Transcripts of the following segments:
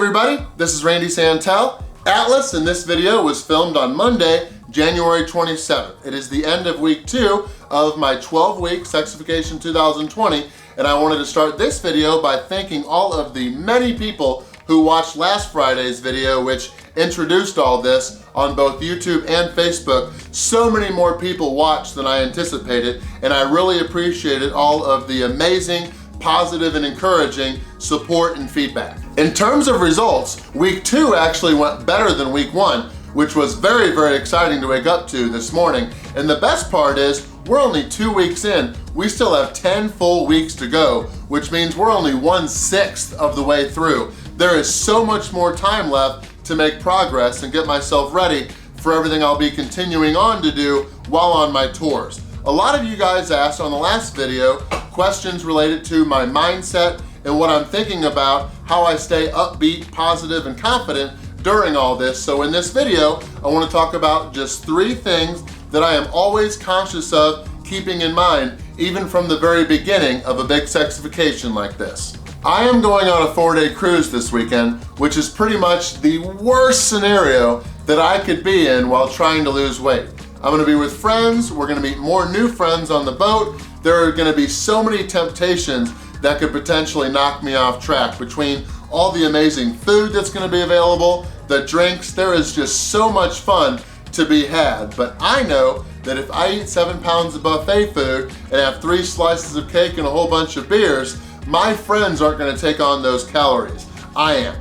everybody, this is Randy Santel. Atlas, and this video was filmed on Monday, January 27th. It is the end of week 2 of my 12-week Sexification 2020, and I wanted to start this video by thanking all of the many people who watched last Friday's video, which introduced all this on both YouTube and Facebook. So many more people watched than I anticipated, and I really appreciated all of the amazing, positive, and encouraging support and feedback. In terms of results, week 2 actually went better than week 1, which was very, very exciting to wake up to this morning. And the best part is, we're only 2 weeks in. We still have 10 full weeks to go, which means we're only 1/6 of the way through. There is so much more time left to make progress and get myself ready for everything I'll be continuing on to do while on my tours. A lot of you guys asked on the last video questions related to my mindset and what I'm thinking about, how I stay upbeat, positive, and confident during all this. So in this video, I want to talk about just 3 things that I am always conscious of keeping in mind, even from the very beginning of a big sexification like this. I am going on a 4-day cruise this weekend, which is pretty much the worst scenario that I could be in while trying to lose weight. I'm gonna be with friends, we're gonna meet more new friends on the boat. There are gonna be so many temptations that could potentially knock me off track between all the amazing food that's gonna be available, the drinks. There is just so much fun to be had. But I know that if I eat 7 pounds of buffet food and have 3 slices of cake and a whole bunch of beers, my friends aren't gonna take on those calories. I am.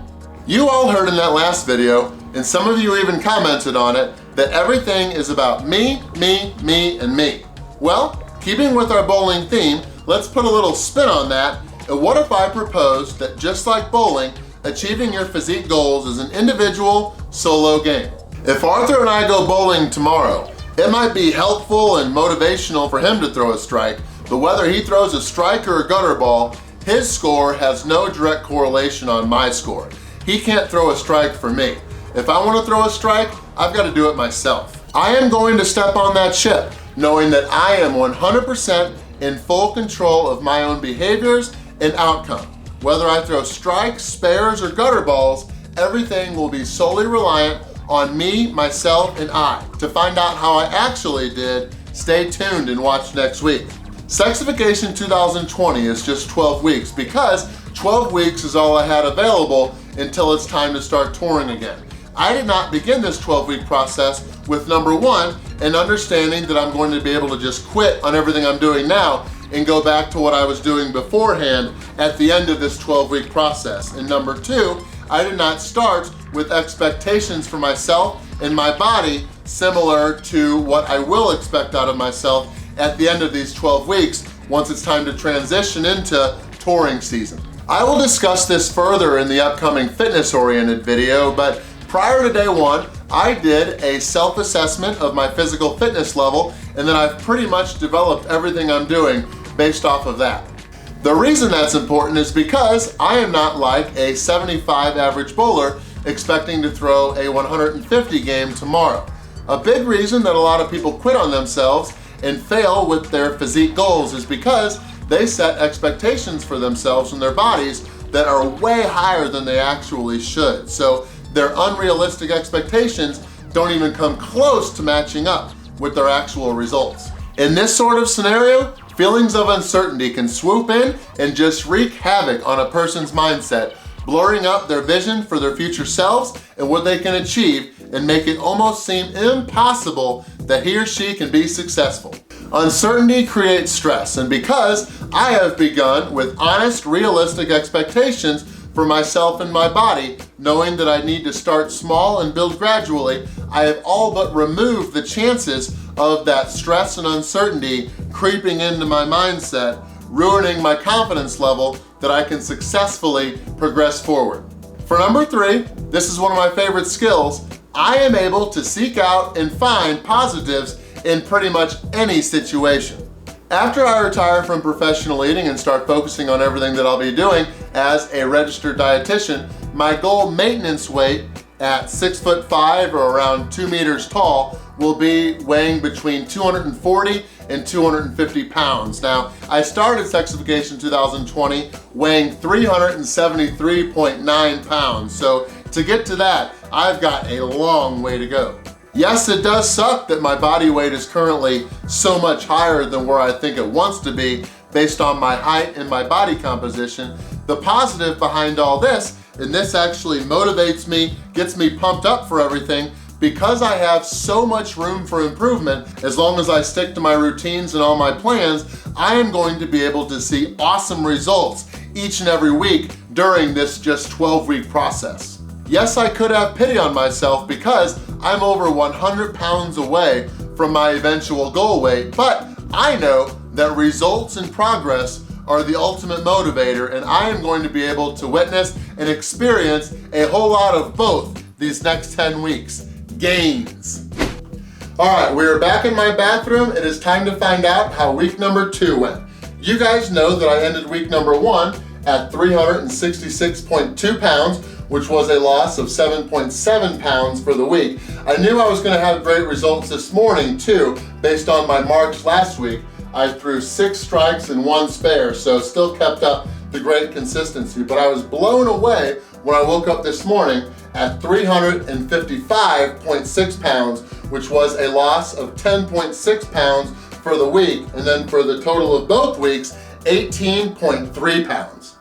You all heard in that last video, and some of you even commented on it, that everything is about me, me, me, and me. Well, keeping with our bowling theme, let's put a little spin on that. And what if I proposed that just like bowling, achieving your physique goals is an individual, solo game? If Arthur and I go bowling tomorrow, it might be helpful and motivational for him to throw a strike, but whether he throws a strike or a gutter ball, his score has no direct correlation on my score. He can't throw a strike for me. If I want to throw a strike, I've got to do it myself. I am going to step on that ship, knowing that I am 100% in full control of my own behaviors and outcome. Whether I throw strikes, spares, or gutter balls, everything will be solely reliant on me, myself, and I. To find out how I actually did, stay tuned and watch next week. Sexification 2020 is just 12 weeks because 12 weeks is all I had available until it's time to start touring again. I did not begin this 12-week process with number 1, an understanding that I'm going to be able to just quit on everything I'm doing now and go back to what I was doing beforehand at the end of this 12-week process. And number 2, I did not start with expectations for myself and my body similar to what I will expect out of myself at the end of these 12 weeks once it's time to transition into touring season. I will discuss this further in the upcoming fitness-oriented video, but prior to day 1, I did a self-assessment of my physical fitness level, and then I've pretty much developed everything I'm doing based off of that. The reason that's important is because I am not like a 75 average bowler expecting to throw a 150 game tomorrow. A big reason that a lot of people quit on themselves and fail with their physique goals is because they set expectations for themselves and their bodies that are way higher than they actually should. So their unrealistic expectations don't even come close to matching up with their actual results. In this sort of scenario, feelings of uncertainty can swoop in and just wreak havoc on a person's mindset, blurring up their vision for their future selves and what they can achieve, and make it almost seem impossible that he or she can be successful. Uncertainty creates stress, and because I have begun with honest, realistic expectations for myself and my body, knowing that I need to start small and build gradually, I have all but removed the chances of that stress and uncertainty creeping into my mindset, ruining my confidence level that I can successfully progress forward. For number 3, this is one of my favorite skills. I am able to seek out and find positives in pretty much any situation. After I retire from professional eating and start focusing on everything that I'll be doing as a registered dietitian, my goal maintenance weight at 6'5" or around 2 meters tall will be weighing between 240 and 250 pounds. Now, I started Sexification 2020 weighing 373.9 pounds. So to get to that, I've got a long way to go. Yes, it does suck that my body weight is currently so much higher than where I think it wants to be based on my height and my body composition. The positive behind all this, and this actually motivates me, gets me pumped up for everything, because I have so much room for improvement. As long as I stick to my routines and all my plans, I am going to be able to see awesome results each and every week during this just 12-week process. Yes, I could have pity on myself because I'm over 100 pounds away from my eventual goal weight, but I know that results and progress are the ultimate motivator, and I am going to be able to witness and experience a whole lot of both these next 10 weeks. Gains. All right, we are back in my bathroom. It is time to find out how week number 2 went. You guys know that I ended week number 1 at 366.2 pounds, which was a loss of 7.7 pounds for the week. I knew I was gonna have great results this morning too, based on my marks last week. I threw 6 strikes and 1 spare, so still kept up the great consistency, but I was blown away when I woke up this morning at 355.6 pounds, which was a loss of 10.6 pounds for the week, and then for the total of both weeks, 18.3 pounds.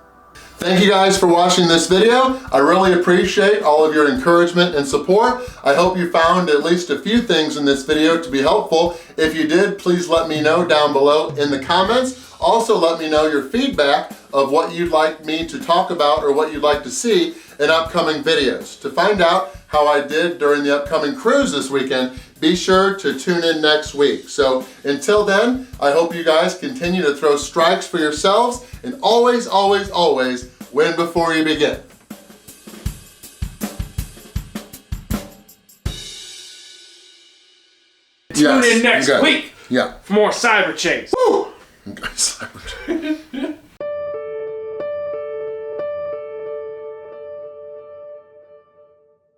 Thank you guys for watching this video. I really appreciate all of your encouragement and support. I hope you found at least a few things in this video to be helpful. If you did, please let me know down below in the comments. Also, let me know your feedback of what you'd like me to talk about or what you'd like to see in upcoming videos. To find out how I did during the upcoming cruise this weekend, be sure to tune in next week. So until then, I hope you guys continue to throw strikes for yourselves and always, always, always win before you begin. Tune in next week for more Cyber Chase. Woo! Cyber Chase.